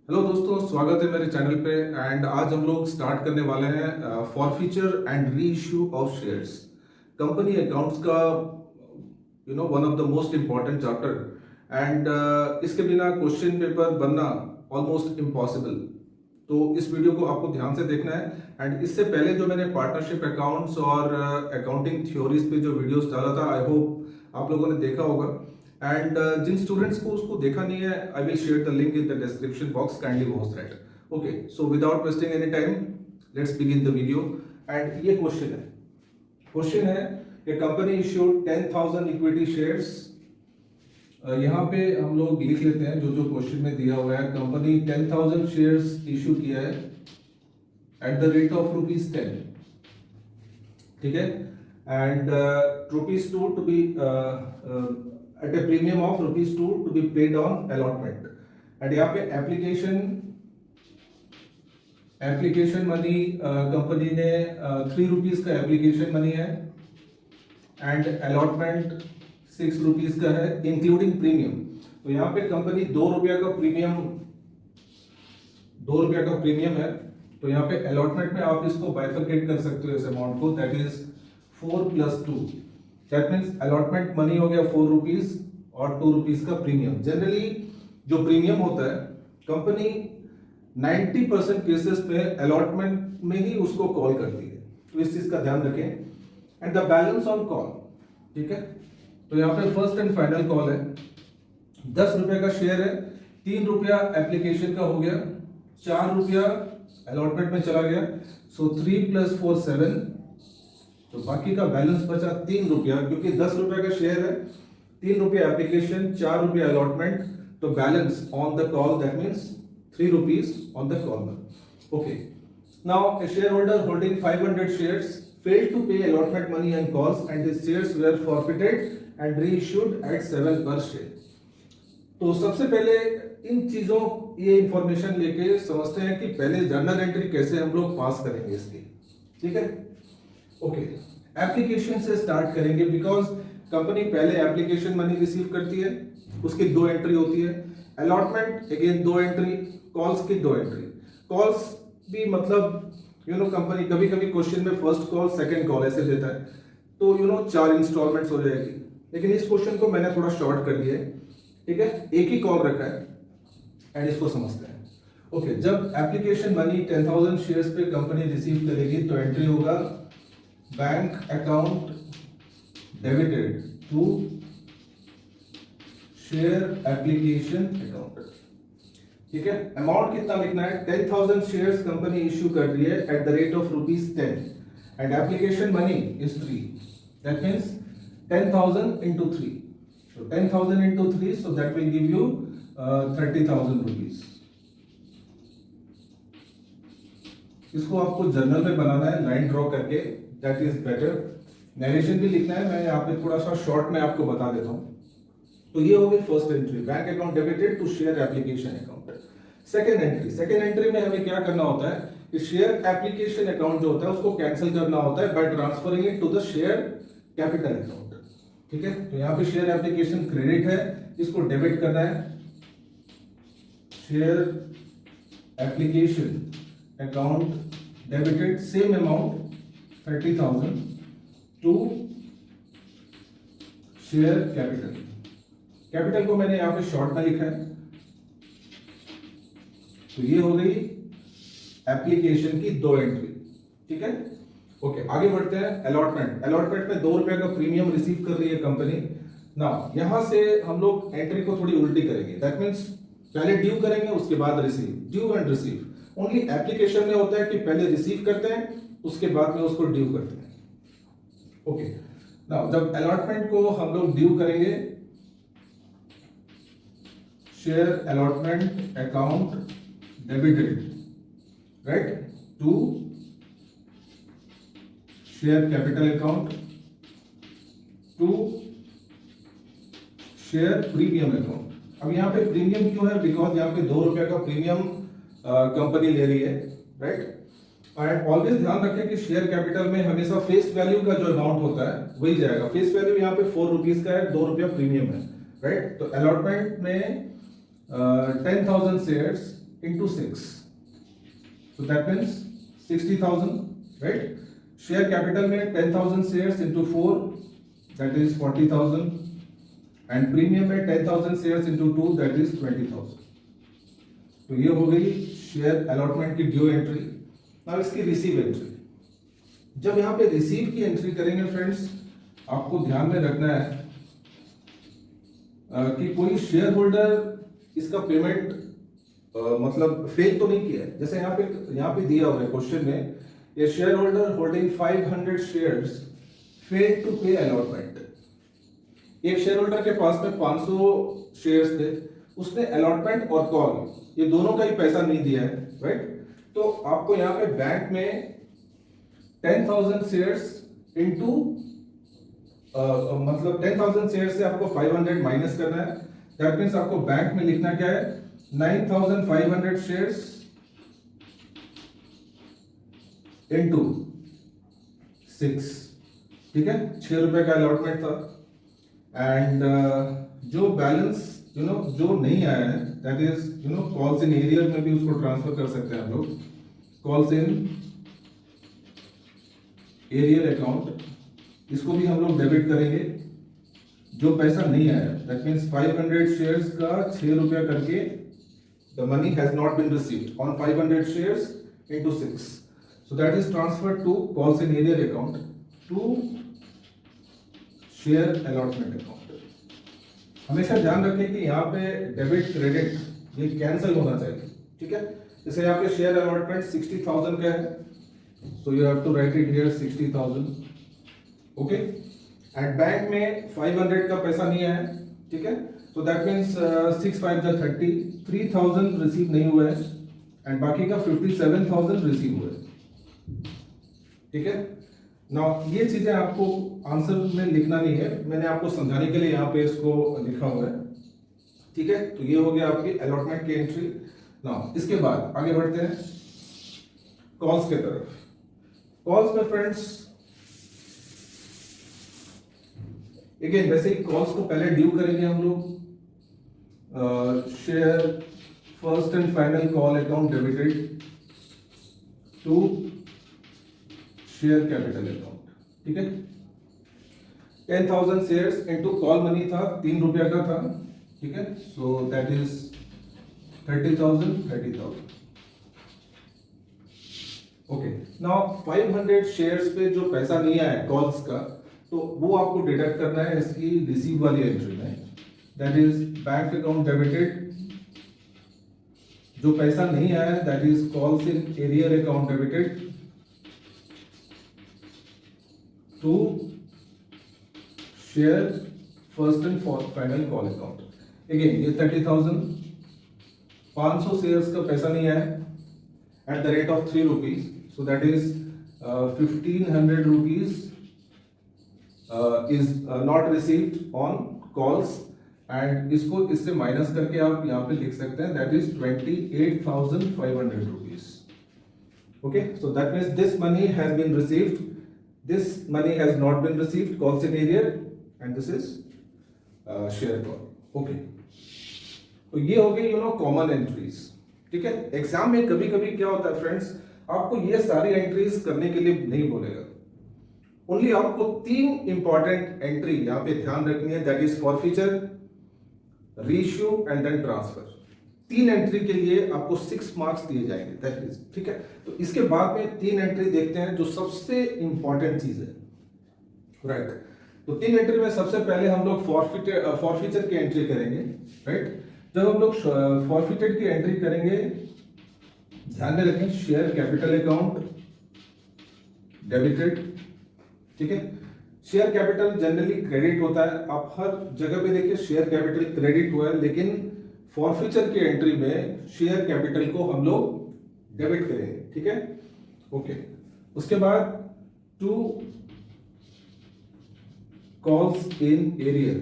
Hello दोस्तों, स्वागत है मेरे चैनल पे। एंड आज हम लोग स्टार्ट करने वाले हैं forfeiture and reissue of shares. Company accounts का one of the most important chapter. And इसके बिना क्वेश्चन पेपर बनना ऑलमोस्ट इम्पॉसिबल। तो इस वीडियो को आपको ध्यान से देखना है। एंड इससे पहले जो मैंने पार्टनरशिप अकाउंट्स और अकाउंटिंग थ्योरीज पे जो वीडियोस डाला था, आई होप आप लोगों ने देखा होगा। एंड जिन स्टूडेंट्स को उसको देखा नहीं है, I will share the link in the description box, kindly watch that. Okay, so without wasting any time, let's begin the video. And ये क्वेश्चन है कि कंपनी इश्यूड 10,000 इक्विटी शेयर्स। यहाँ पे हम लोग लिख लेते हैं जो जो क्वेश्चन में दिया हुआ है। कंपनी 10,000 शेयर्स इशू किया है एट द रेट ऑफ ₹10, ठीक है। And ₹2 to be at a premium of ₹2 to be paid on allotment। And यहाँ पे एप्लीकेशन मनी कंपनी ने ₹3 का एप्लीकेशन मनी है एंड अलॉटमेंट ₹6 का है इंक्लूडिंग प्रीमियम। तो यहाँ पे कंपनी ₹2 का प्रीमियम है। तो यहाँ पे अलॉटमेंट में आप इसको बाइफरकेट कर सकते हो इस अमाउंट को, that is 4 + 2। That means allotment money हो गया ₹4 और ₹2 का प्रीमियम। जनरली जो प्रीमियम होता है, कंपनी 90% केसेस में अलॉटमेंट में ही उसको कॉल करती है, तो इस चीज का ध्यान रखें। And the balance on call, ठीक है। तो यहाँ पे फर्स्ट एंड फाइनल कॉल है, ₹10 का शेयर है, ₹3 एप्लीकेशन का हो गया, ₹4 अलॉटमेंट में चला गया। सो 3 + 4 7। तो बाकी का बैलेंस बचा ₹3, क्योंकि ₹10 का शेयर है, ₹3 एप्लीकेशन, ₹4 अलॉटमेंट। तो balance on the call, that means ₹3 on the call. Okay, now a shareholder holding 500 shares failed to pay allotment money and calls, and his shares were forfeited and reissued at 7 per share। तो सबसे पहले इन चीजों ये information लेके समझते हैं कि पहले जर्नल एंट्री कैसे हम लोग पास करेंगे इसकी, ठीक है। ओके, एप्लीकेशन से स्टार्ट करेंगे, बिकॉज कंपनी पहले एप्लीकेशन मनी रिसीव करती है, उसकी 2 एंट्री होती है। अलॉटमेंट अगेन 2 एंट्री, कॉल्स की 2 एंट्री। कॉल्स भी मतलब कंपनी कभी कभी क्वेश्चन में फर्स्ट कॉल सेकंड कॉल ऐसे देता है, तो 4 इंस्टॉलमेंट्स हो जाएगी। लेकिन इस क्वेश्चन को मैंने थोड़ा शॉर्ट कर दिया है, ठीक है, एक ही कॉल रखा है। एंड इसको समझते हैं। ओके, जब एप्लीकेशन मनी 10,000 शेयर्स पे कंपनी रिसीव करेगी, तो एंट्री होगा bank account debited to share application account, ठीक है। अमाउंट कितना लिखना है? 10,000 शेयर्स कंपनी इश्यू कर रही है eight the rate of ₹10 and application money is 3। That means 10,000 into 3। So 10,000 into 3, so that will give you ₹30,000। इसको आपको जर्नल में बनाना है लाइन ड्रॉ करके, दैट इज बेटर। नरेशन भी लिखना है, मैं यहाँ पे थोड़ा सा शॉर्ट में आपको बता देता हूँ। तो ये हो गई first entry, bank account debited to share application account. Second entry में हमें क्या करना होता है कि शेयर एप्लीकेशन अकाउंट जो होता है उसको कैंसिल करना होता है by transferring it to the share capital account, ठीक है। तो यहाँ पे शेयर एप्लीकेशन क्रेडिट है, इसको डेबिट करना है। Share application account debited same amount 30,000 to share capital को मैंने यहां पे शॉर्ट में लिखा है। तो ये हो गई एप्लीकेशन की 2 एंट्री, ठीक है। ओके, आगे बढ़ते हैं। अलॉटमेंट में ₹2 का प्रीमियम रिसीव कर रही है कंपनी। ना यहां से हम लोग एंट्री को थोड़ी उल्टी करेंगे, दैट मीन्स पहले ड्यू करेंगे, उसके बाद receive. Due and receive only application में होता है कि पहले रिसीव करते हैं, उसके बाद में उसको ड्यू करते हैं। ओके, नाउ जब अलॉटमेंट को हम लोग ड्यू करेंगे, share allotment account debited, right, to share capital account to share premium account. अब यहाँ पे प्रीमियम क्यों है? बिकॉज यहाँ पे ₹2 का प्रीमियम कंपनी ले रही है, राइट। एंड ऑलवेज ध्यान रखें कि शेयर कैपिटल में हमेशा फेस वैल्यू का जो अमाउंट होता है वही जाएगा। फेस वैल्यू यहाँ पे ₹4 का है, ₹2 प्रीमियम है, राइट। तो अलॉटमेंट में 10,000 shares into 6. So that means 60,000, right? Share capital में 10,000 shares into 4, that is 40,000, and premium में 10,000 shares into 2, that is 20,000. तो ये हो गई शेयर अलॉटमेंट की ड्यू एंट्री। अब इसकी रिसीव एंट्री, जब यहाँ पे रिसीव की एंट्री करेंगे फ्रेंड्स, आपको ध्यान में रखना है कि कोई शेयर होल्डर इसका पेमेंट मतलब फेल तो नहीं किया है। जैसे यहाँ पे दिया हुआ है क्वेश्चन में, ये share holder holding 500 shares fail to pay allotment. एक शेयर होल्डर के पास में 500 शेयर्स थे, उसने अलॉटमेंट और कॉल ये दोनों का ही पैसा नहीं दिया है, राइट? तो आपको यहाँ पे बैंक में 10,000 शेयर्स इनटू मतलब 10,000 शेयर्स से आपको 500 माइनस करना है। दैट मींस आपको बैंक में लिखना क्या है, 9,500 शेयर्स इनटू 6, ठीक है? 6 रुपए का अलॉटमेंट था, एंड जो बैलेंस जो नहीं आया है, that is calls in arrear में भी उसको ट्रांसफर कर सकते हैं हम लोग। कॉल्स इन एरियर अकाउंट, इसको भी हम लोग डेबिट करेंगे। जो पैसा नहीं आया, दैट मींस 500 शेयर्स का 6 रुपया करके the money has not been received on 500 shares into 6, so that is transferred to calls in arrear account to share allotment account. हमेशा ध्यान रखें कि यहाँ पे डेबिट क्रेडिट ये कैंसिल होना चाहिए, ठीक है? जैसे यहाँ पे शेयर अलॉटमेंट 60,000 का है, so you have to write it here 60,000, okay? And bank में 500 का पैसा नहीं आया, ठीक है? सो दैट मींस 6 5 जा 30, 3,000 रिसीव नहीं हुआ है, एंड बाकी का 57,000 रिसीव हुआ है, ठीक है? नाउ ये चीजें आपको आंसर में लिखना नहीं है, मैंने आपको समझाने के लिए यहाँ पे इसको लिखा हुआ है, ठीक है? तो ये हो गया आपकी अलॉटमेंट की एंट्री। नाउ इसके बाद आगे बढ़ते हैं कॉल्स के तरफ। कॉल्स में फ्रेंड्स अगेन वैसे ही कॉल्स को पहले ड्यू करेंगे हम लोग। Share first and final call account debited to share capital account, ठीक है? 10,000 शेयर्स इनटू कॉल मनी था 3 रुपया का था, ठीक है? सो that is 30,000। Okay, now 500 shares पे जो पैसा नहीं आया कॉल्स का, तो वो आपको डिडक्ट करना है इसकी रिसीव वाली एंट्री में। That is bank account debited, जो पैसा नहीं आया that is calls in arrear account debited to share first and final call account. Again ये 30,000, 500 शेयर्स का पैसा नहीं आया at the rate of 3 rupees, so that is 1,500 rupees is not received on calls, and इसको इससे माइनस करके आप यहाँ पे लिख सकते हैं that is 28,500 rupees. Okay, so that means this money has been received, this money has not been received, calls in arrear, and this is share call, okay? तो ये हो गई कॉमन एंट्रीज, ठीक है? एग्जाम में कभी कभी क्या होता है फ्रेंड्स, आपको ये सारी एंट्रीज करने के लिए नहीं बोलेगा, ओनली आपको 3 इंपॉर्टेंट एंट्री यहाँ पे ध्यान रखनी है, that is forfeiture, reissue and then transfer. 3 entry के लिए आपको 6 मार्क्स दिए जाएंगे, दैट इज, ठीक है? तो इसके बाद में 3 एंट्री देखते हैं जो सबसे इंपॉर्टेंट चीज है, राइट? तो 3 एंट्री में सबसे पहले हम लोग फॉरफीचर की एंट्री करेंगे, राइट? जब हम लोग फॉरफीटेड की एंट्री करेंगे, ध्यान में रखें शेयर कैपिटल अकाउंट डेबिटेड, ठीक है? शेयर कैपिटल जनरली क्रेडिट होता है, आप हर जगह पे देखिए शेयर कैपिटल क्रेडिट हुआ है, लेकिन फॉरफीचर की एंट्री में शेयर कैपिटल को हम लोग डेबिट करेंगे, ठीक है? ओके, उसके बाद 2 कॉल्स इन एरियर,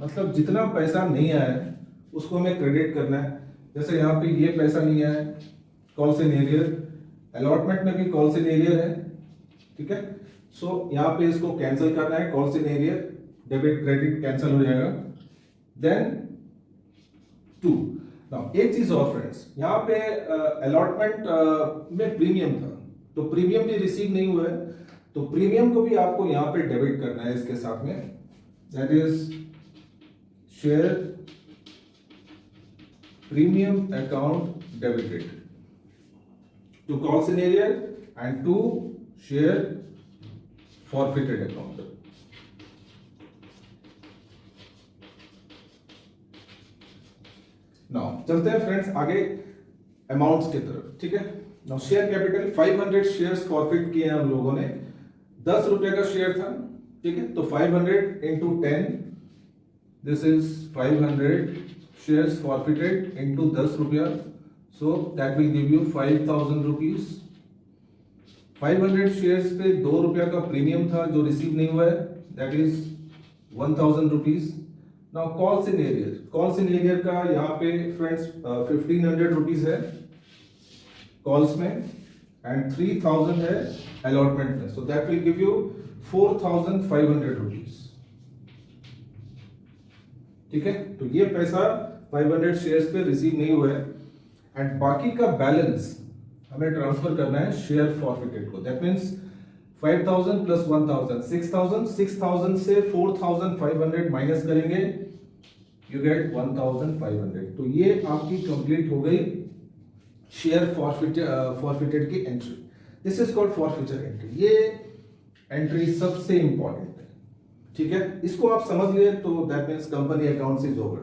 मतलब जितना पैसा नहीं आया है उसको हमें क्रेडिट करना है। जैसे यहाँ पे ये पैसा नहीं आया, कॉल्स इन एरियर, अलॉटमेंट में भी कॉल्स इन एरियर है, ठीक है? सो यहाँ पे इसको कैंसिल करना है, calls in arrear, debit credit cancel हो जाएगा। देन 2, एक चीज और फ्रेंड्स, यहाँ पे अलॉटमेंट में प्रीमियम था, तो प्रीमियम भी रिसीव नहीं हुआ है, तो प्रीमियम को भी आपको यहाँ पे डेबिट करना है इसके साथ में, that is share premium account debited to consignor and to share forfeited account. Now चलते हैं फ्रेंड्स आगे अमाउंट्स की तरफ, ठीक है। Now share capital 500 shares forfeit किए हैं हम लोगों ने, 10 रुपए का शेयर था, ठीक है, तो 500 into 10, this is 500 shares forfeited into 10 रुपया, so that will give you 5000 rupees. 500 shares पे 2 रुपया का प्रीमियम था जो रिसीव नहीं हुआ है, that is 1000 rupees. Now calls in arrear का यहाँ पे फ्रेंड्स 1500 रुपीज है कॉल्स में एंड 3000 है अलॉटमेंट में, so that will give you 4500 rupees, ठीक है। तो ये पैसा 500 शेयर्स पे रिसीव नहीं हुआ है एंड बाकी का बैलेंस हमें ट्रांसफर करना है शेयर फॉरफिटेड को, दैट मींस 5000 प्लस 1000 6000, 6000 से 4500 माइनस करेंगे, यू गेट 1500। तो ये आपकी कंप्लीट हो गई शेयर फॉरफिटेड की entry, this is called forfeiture entry. ये एंट्री सबसे इंपॉर्टेंट है, ठीक है, इसको आप समझ लिए तो that means company accounts is over,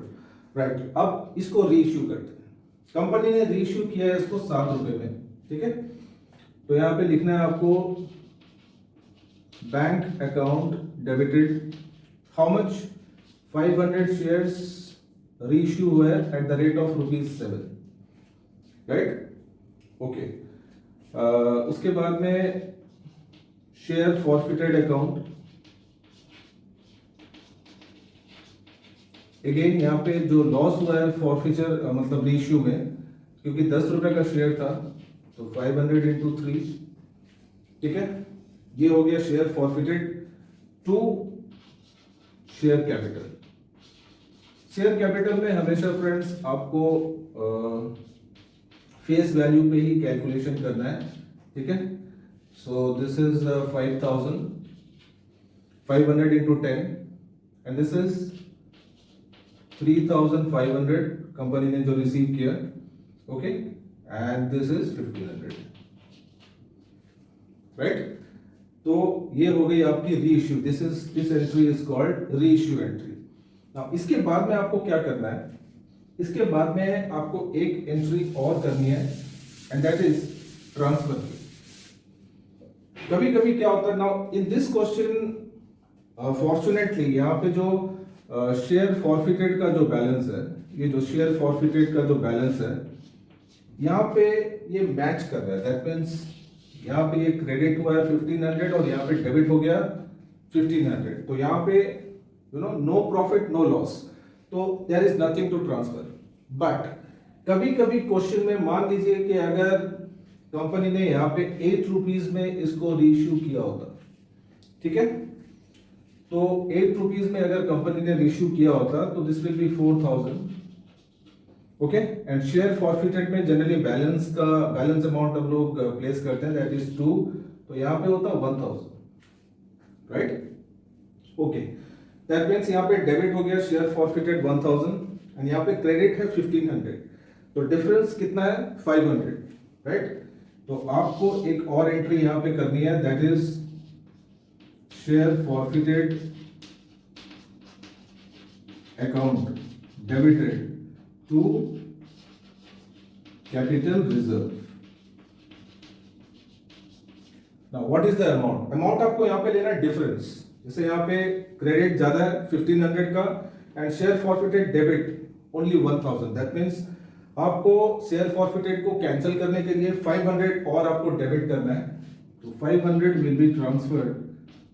right. अब इसको रीइश्यू करते हैं, कंपनी ने रीइश्यू किया है इसको 7 रुपए में, ठीक है। तो यहां पे लिखना है आपको bank account debited how much, 500 shares reissue हुए at the rate of ₹7, right, okay. उसके बाद में शेयर फॉरफिटेड अकाउंट, अगेन यहाँ पे जो लॉस हुआ है फॉरफिचर मतलब रीइश्यू में, क्योंकि 10 रुपए का शेयर था तो 500 इंटू 3, ठीक है, ये हो गया share forfeited to share capital. Share capital में हमेशा फ्रेंड्स आपको फेस वैल्यू पे ही कैलकुलेशन करना है, ठीक है। सो this is 5000, 500 into 10 and this is 3500 company ने जो रिसीव किया, okay, and this is 1500, right. तो ये हो गई आपकी reissue, this entry is called reissue entry. Now इसके बाद में आपको क्या करना है, इसके बाद में आपको एक एंट्री और करनी है एंड दैट इज ट्रांसफर। कभी कभी क्या होता है, now in this question fortunately यहाँ पे जो शेयर फॉरफिटेड का जो बैलेंस है, ये जो शेयर फॉरफिटेड का जो बैलेंस है यहाँ पे ये मैच कर रहा है, दैट मींस यहाँ पे ये क्रेडिट हुआ है 1500 और यहाँ पे डेबिट हो गया 1500, तो यहाँ पे you know no profit no loss, तो there is nothing to transfer. But कभी कभी क्वेश्चन में मान लीजिए कि अगर कंपनी ने यहाँ पे 8 रुपीज में इसको रीइश्यू किया होता, ठीक है, तो 8 रुपीज में अगर कंपनी ने रीइश्यू किया होता तो this will be 4000, okay, and share forfeited में जनरली बैलेंस अमाउंट हम लोग प्लेस करते हैं, दैट इज 2, तो यहाँ पे होता 1000, राइट, ओके। दैट मींस यहाँ पे डेबिट हो गया शेयर फॉरफिटेड 1000 एंड यहाँ पे क्रेडिट है 1500, तो डिफरेंस कितना है 500, राइट। तो आपको एक और एंट्री यहाँ पे करनी है, that is share forfeited account debited to capital reserve. Now what is the amount, amount आपको यहाँ पे लेना है डिफरेंस, जैसे यहाँ पे क्रेडिट ज्यादा है 1500 का and share forfeited debit only 1000, that means आपको शेयर फॉरफिटेड को कैंसिल करने के लिए 500 और आपको डेबिट करना है, तो 500 will be transferred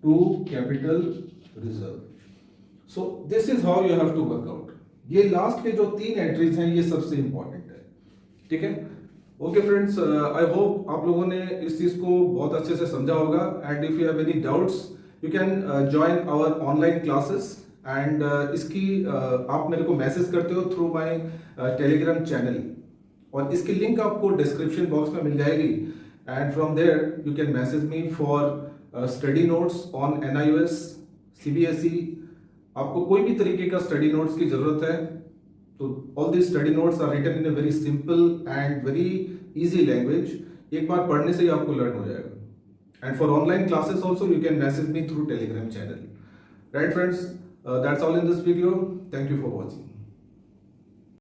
to capital reserve. So this is how you have to work out. ये लास्ट के जो 3 एंट्रीज हैं ये सबसे इंपॉर्टेंट है, ठीक है। ओके फ्रेंड्स, आई होप आप लोगों ने इस चीज को बहुत अच्छे से समझा होगा and if you have any doubts you can join our online classes and इसकी आप मेरे को मैसेज करते हो थ्रू माय टेलीग्राम चैनल, और इसकी लिंक आपको डिस्क्रिप्शन बॉक्स में मिल जाएगी। And from there you can message me for study notes on NIOS, CBSE। आपको कोई भी तरीके का स्टडी नोट्स की जरूरत है तो all the study notes are written in a very simple and very easy language. एक बार पढ़ने से ही आपको लर्न हो जाएगा। And for online classes also you can message me through Telegram channel. Right friends, that's all in this video. Thank you for watching.